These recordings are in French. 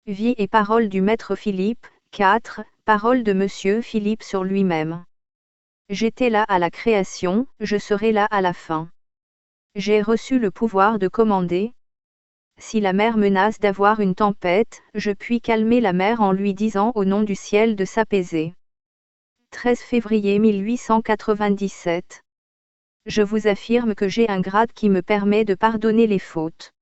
Vie et parole du maître Philippe, 4, parole de Monsieur Philippe sur lui-même. J'étais là à la création, je serai là à la fin. J'ai reçu le pouvoir de commander. Si la mer menace d'avoir une tempête, je puis calmer la mer en lui disant au nom du ciel de s'apaiser. 13 février 1897. Je vous affirme que j'ai un grade qui me permet de pardonner les fautes.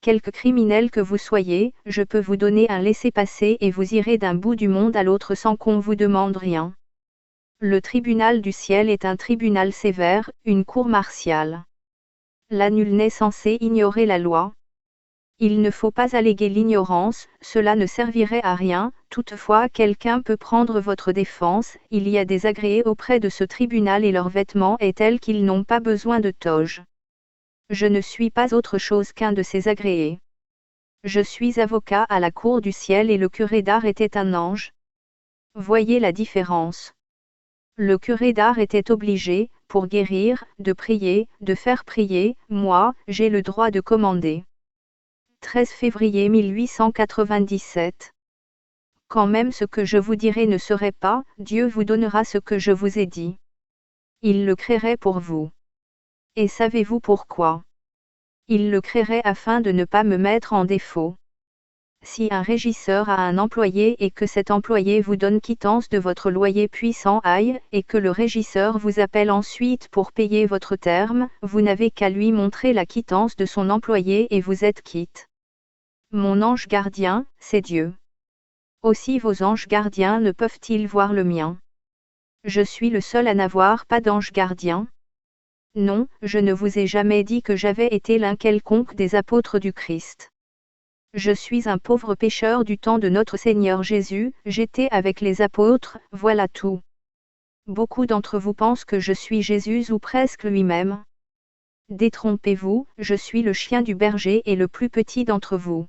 Quelque criminel que vous soyez, je peux vous donner un laissez-passer et vous irez d'un bout du monde à l'autre sans qu'on vous demande rien. Le tribunal du ciel est un tribunal sévère, une cour martiale. Là nul n'est censé ignorer la loi. Il ne faut pas alléguer l'ignorance, cela ne servirait à rien, toutefois quelqu'un peut prendre votre défense, il y a des agréés auprès de ce tribunal et leur vêtement est tel qu'ils n'ont pas besoin de toge. Je ne suis pas autre chose qu'un de ces agréés. Je suis avocat à la cour du ciel et le curé d'Ars était un ange. Voyez la différence. Le curé d'Ars était obligé, pour guérir, de prier, de faire prier, moi, j'ai le droit de commander. 13 février 1897. Quand même ce que je vous dirai ne serait pas, Dieu vous donnera ce que je vous ai dit. Il le créerait pour vous. Et savez-vous pourquoi? Il le créerait afin de ne pas me mettre en défaut. Si un régisseur a un employé et que cet employé vous donne quittance de votre loyer puis s'en aille, et que le régisseur vous appelle ensuite pour payer votre terme, vous n'avez qu'à lui montrer la quittance de son employé et vous êtes quitte. Mon ange gardien, c'est Dieu. Aussi vos anges gardiens ne peuvent-ils voir le mien? Je suis le seul à n'avoir pas d'ange gardien. Non, je ne vous ai jamais dit que j'avais été l'un quelconque des apôtres du Christ. Je suis un pauvre pécheur du temps de notre Seigneur Jésus, j'étais avec les apôtres, voilà tout. Beaucoup d'entre vous pensent que je suis Jésus ou presque lui-même. Détrompez-vous, je suis le chien du berger et le plus petit d'entre vous.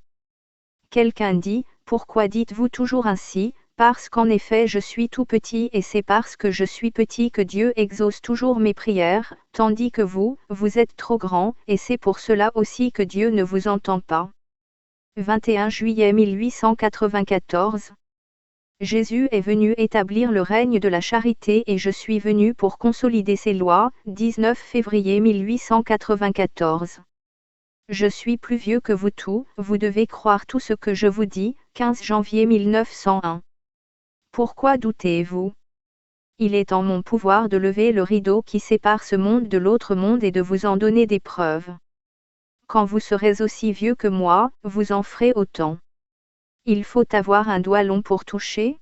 Quelqu'un dit, pourquoi dites-vous toujours ainsi? Parce qu'en effet je suis tout petit et c'est parce que je suis petit que Dieu exauce toujours mes prières, tandis que vous, vous êtes trop grand, et c'est pour cela aussi que Dieu ne vous entend pas. 21 juillet 1894. Jésus est venu établir le règne de la charité et je suis venu pour consolider ses lois, 19 février 1894. Je suis plus vieux que vous tous, vous devez croire tout ce que je vous dis, 15 janvier 1901. Pourquoi doutez-vous? Il est en mon pouvoir de lever le rideau qui sépare ce monde de l'autre monde et de vous en donner des preuves. Quand vous serez aussi vieux que moi, vous en ferez autant. Il faut avoir un doigt long pour toucher.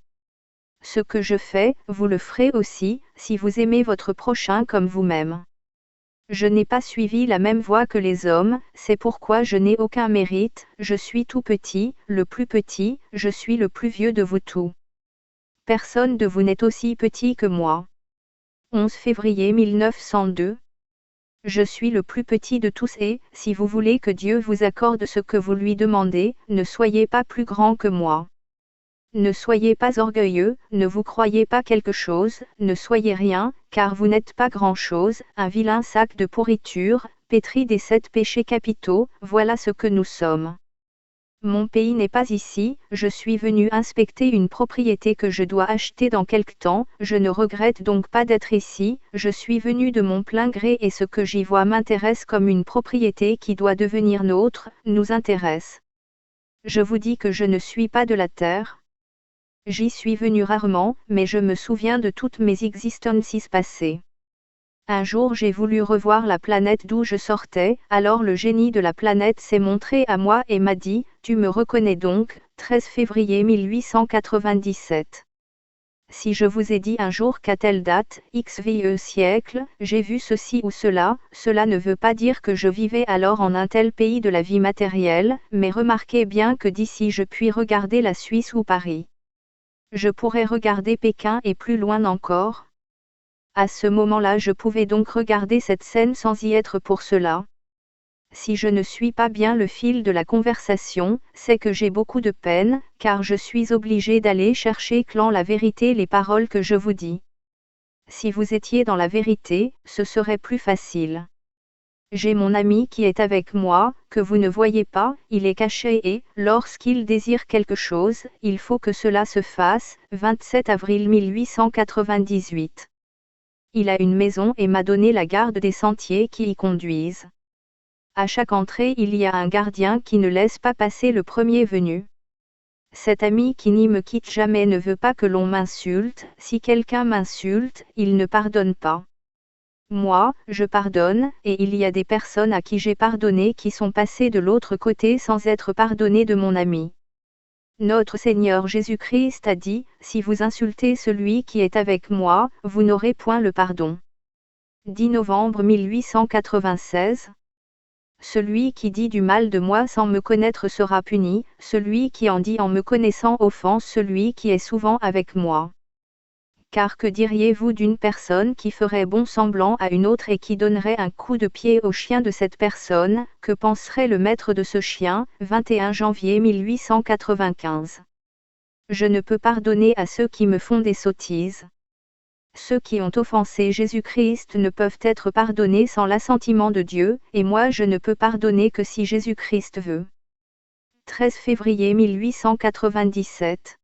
Ce que je fais, vous le ferez aussi, si vous aimez votre prochain comme vous-même. Je n'ai pas suivi la même voie que les hommes, c'est pourquoi je n'ai aucun mérite, je suis tout petit, le plus petit, je suis le plus vieux de vous tous. Personne de vous n'est aussi petit que moi. 11 février 1902. Je suis le plus petit de tous et, si vous voulez que Dieu vous accorde ce que vous lui demandez, ne soyez pas plus grand que moi. Ne soyez pas orgueilleux, ne vous croyez pas quelque chose, ne soyez rien, car vous n'êtes pas grand-chose, un vilain sac de pourriture, pétri des 7 péchés capitaux, voilà ce que nous sommes. Mon pays n'est pas ici, je suis venu inspecter une propriété que je dois acheter dans quelque temps, je ne regrette donc pas d'être ici, je suis venu de mon plein gré et ce que j'y vois m'intéresse comme une propriété qui doit devenir nôtre, nous intéresse. Je vous dis que je ne suis pas de la terre. J'y suis venu rarement, mais je me souviens de toutes mes existences passées. Un jour j'ai voulu revoir la planète d'où je sortais, alors le génie de la planète s'est montré à moi et m'a dit, tu me reconnais donc, 13 février 1897. Si je vous ai dit un jour qu'à telle date, XVIe siècle, j'ai vu ceci ou cela, cela ne veut pas dire que je vivais alors en un tel pays de la vie matérielle, mais remarquez bien que d'ici je puis regarder la Suisse ou Paris. Je pourrais regarder Pékin et plus loin encore. À ce moment-là je pouvais donc regarder cette scène sans y être pour cela. Si je ne suis pas bien le fil de la conversation, c'est que j'ai beaucoup de peine, car je suis obligé d'aller chercher clans la vérité les paroles que je vous dis. Si vous étiez dans la vérité, ce serait plus facile. J'ai mon ami qui est avec moi, que vous ne voyez pas, il est caché et, lorsqu'il désire quelque chose, il faut que cela se fasse. 27 avril 1898. Il a une maison et m'a donné la garde des sentiers qui y conduisent. À chaque entrée il y a un gardien qui ne laisse pas passer le premier venu. Cet ami qui n'y me quitte jamais ne veut pas que l'on m'insulte, si quelqu'un m'insulte, il ne pardonne pas. Moi, je pardonne, et il y a des personnes à qui j'ai pardonné qui sont passées de l'autre côté sans être pardonnées de mon ami. Notre Seigneur Jésus-Christ a dit, si vous insultez celui qui est avec moi, vous n'aurez point le pardon. 10 novembre 1896. Celui qui dit du mal de moi sans me connaître sera puni, celui qui en dit en me connaissant offense celui qui est souvent avec moi. Car que diriez-vous d'une personne qui ferait bon semblant à une autre et qui donnerait un coup de pied au chien de cette personne, que penserait le maître de ce chien, 21 janvier 1895. Je ne peux pardonner à ceux qui me font des sottises. Ceux qui ont offensé Jésus-Christ ne peuvent être pardonnés sans l'assentiment de Dieu, et moi je ne peux pardonner que si Jésus-Christ veut. 13 février 1897.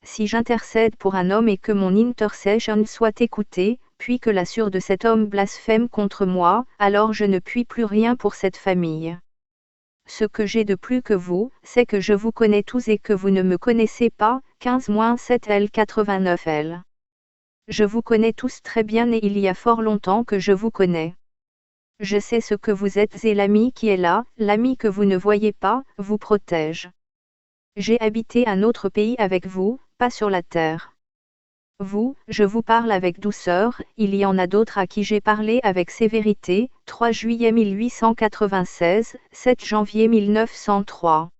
Si j'intercède pour un homme et que mon intercession soit écoutée, puis que la sœur de cet homme blasphème contre moi, alors je ne puis plus rien pour cette famille. Ce que j'ai de plus que vous, c'est que je vous connais tous et que vous ne me connaissez pas, 15-7 L 89 L. Je vous connais tous très bien et il y a fort longtemps que je vous connais. Je sais ce que vous êtes et l'ami qui est là, l'ami que vous ne voyez pas, vous protège. J'ai habité un autre pays avec vous, pas sur la terre. Vous, je vous parle avec douceur, il y en a d'autres à qui j'ai parlé avec sévérité, 3 juillet 1896, 7 janvier 1903.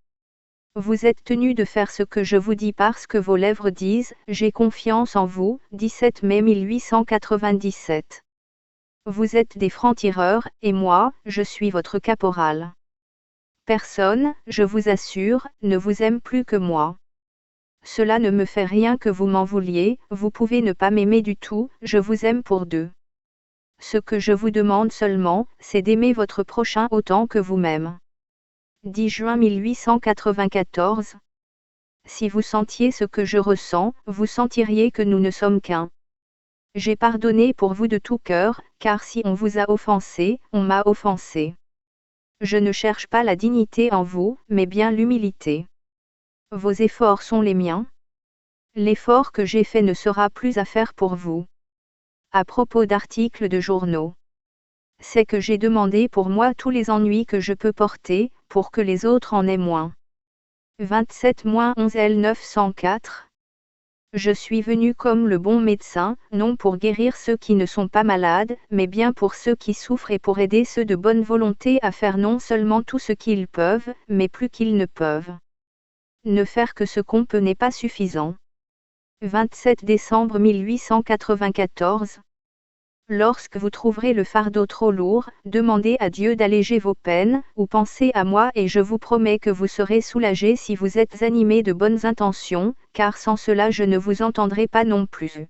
Vous êtes tenu de faire ce que je vous dis parce que vos lèvres disent « J'ai confiance en vous », 17 mai 1897. Vous êtes des francs-tireurs, et moi, je suis votre caporal. Personne, je vous assure, ne vous aime plus que moi. Cela ne me fait rien que vous m'en vouliez, vous pouvez ne pas m'aimer du tout, je vous aime pour deux. Ce que je vous demande seulement, c'est d'aimer votre prochain autant que vous-même. 10 juin 1894. Si vous sentiez ce que je ressens, vous sentiriez que nous ne sommes qu'un. J'ai pardonné pour vous de tout cœur, car si on vous a offensé, on m'a offensé. Je ne cherche pas la dignité en vous, mais bien l'humilité. Vos efforts sont les miens. L'effort que j'ai fait ne sera plus à faire pour vous. À propos d'articles de journaux. C'est que j'ai demandé pour moi tous les ennuis que je peux porter, pour que les autres en aient moins. 27-11 L 904. Je suis venu comme le bon médecin, non pour guérir ceux qui ne sont pas malades, mais bien pour ceux qui souffrent et pour aider ceux de bonne volonté à faire non seulement tout ce qu'ils peuvent, mais plus qu'ils ne peuvent. Ne faire que ce qu'on peut n'est pas suffisant. 27 décembre 1894. Lorsque vous trouverez le fardeau trop lourd, demandez à Dieu d'alléger vos peines, ou pensez à moi et je vous promets que vous serez soulagés si vous êtes animés de bonnes intentions, car sans cela je ne vous entendrai pas non plus.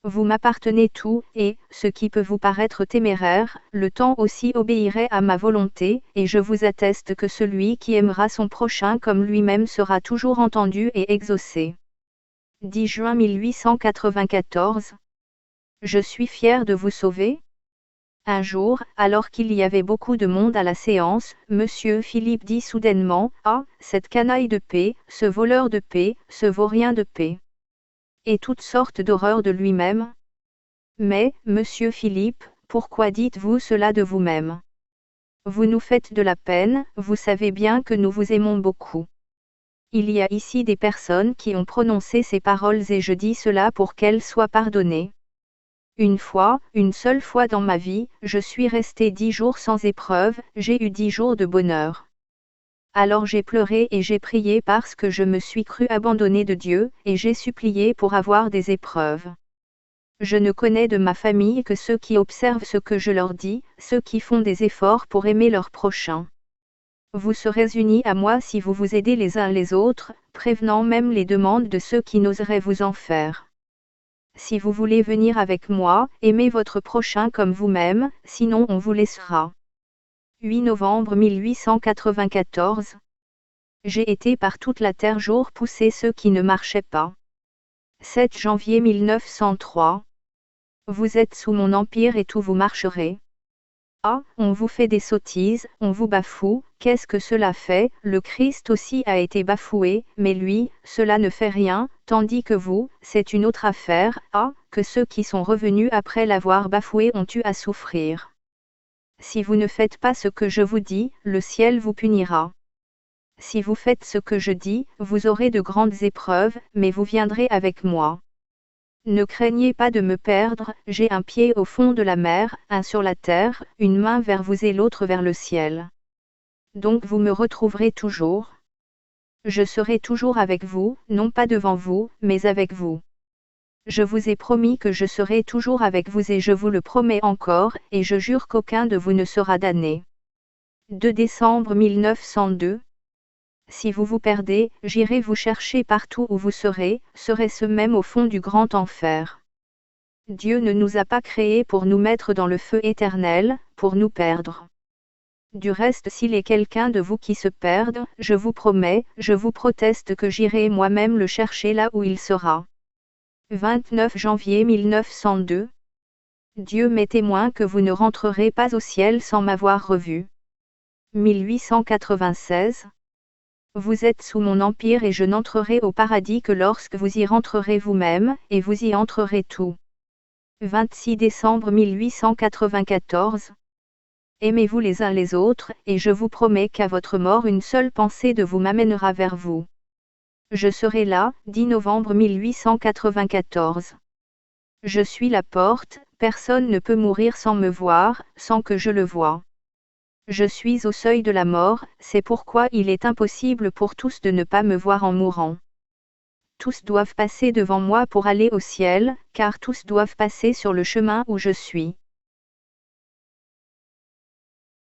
Vous m'appartenez tout, et, ce qui peut vous paraître téméraire, le temps aussi obéirait à ma volonté, et je vous atteste que celui qui aimera son prochain comme lui-même sera toujours entendu et exaucé. 10 juin 1894. Je suis fier de vous sauver. Un jour, alors qu'il y avait beaucoup de monde à la séance, Monsieur Philippe dit soudainement « Ah, cette canaille de paix, ce voleur de paix, ce vaurien de paix !» Et toutes sortes d'horreurs de lui-même. Mais, Monsieur Philippe, pourquoi dites-vous cela de vous-même? Vous nous faites de la peine, vous savez bien que nous vous aimons beaucoup. Il y a ici des personnes qui ont prononcé ces paroles et je dis cela pour qu'elles soient pardonnées. Une fois, une seule fois dans ma vie, je suis resté 10 jours sans épreuve, j'ai eu 10 jours de bonheur. Alors j'ai pleuré et j'ai prié parce que je me suis cru abandonné de Dieu, et j'ai supplié pour avoir des épreuves. Je ne connais de ma famille que ceux qui observent ce que je leur dis, ceux qui font des efforts pour aimer leur prochain. Vous serez unis à moi si vous vous aidez les uns les autres, prévenant même les demandes de ceux qui n'oseraient vous en faire. Si vous voulez venir avec moi, aimez votre prochain comme vous-même, sinon on vous laissera. 8 novembre 1894. J'ai été par toute la terre jour pousser ceux qui ne marchaient pas. 7 janvier 1903. Vous êtes sous mon empire et tout vous marcherez. Ah, on vous fait des sottises, on vous bafoue, qu'est-ce que cela fait? Le Christ aussi a été bafoué, mais lui, cela ne fait rien, tandis que vous, c'est une autre affaire. Ah, que ceux qui sont revenus après l'avoir bafoué ont eu à souffrir. Si vous ne faites pas ce que je vous dis, le ciel vous punira. Si vous faites ce que je dis, vous aurez de grandes épreuves, mais vous viendrez avec moi. Ne craignez pas de me perdre, j'ai un pied au fond de la mer, un sur la terre, une main vers vous et l'autre vers le ciel. Donc vous me retrouverez toujours. Je serai toujours avec vous, non pas devant vous, mais avec vous. Je vous ai promis que je serai toujours avec vous et je vous le promets encore, et je jure qu'aucun de vous ne sera damné. 2 décembre 1902. Si vous vous perdez, j'irai vous chercher partout où vous serez, serait-ce même au fond du grand enfer. Dieu ne nous a pas créés pour nous mettre dans le feu éternel, pour nous perdre. Du reste, s'il est quelqu'un de vous qui se perde, je vous promets, je vous proteste que j'irai moi-même le chercher là où il sera. 29 janvier 1902. Dieu m'est témoin que vous ne rentrerez pas au ciel sans m'avoir revu. 1896. Vous êtes sous mon empire et je n'entrerai au paradis que lorsque vous y rentrerez vous-même, et vous y entrerez tout. 26 décembre 1894. Aimez-vous les uns les autres, et je vous promets qu'à votre mort une seule pensée de vous m'amènera vers vous. Je serai là, 10 novembre 1894. Je suis la porte, personne ne peut mourir sans me voir, sans que je le voie. Je suis au seuil de la mort, c'est pourquoi il est impossible pour tous de ne pas me voir en mourant. Tous doivent passer devant moi pour aller au ciel, car tous doivent passer sur le chemin où je suis.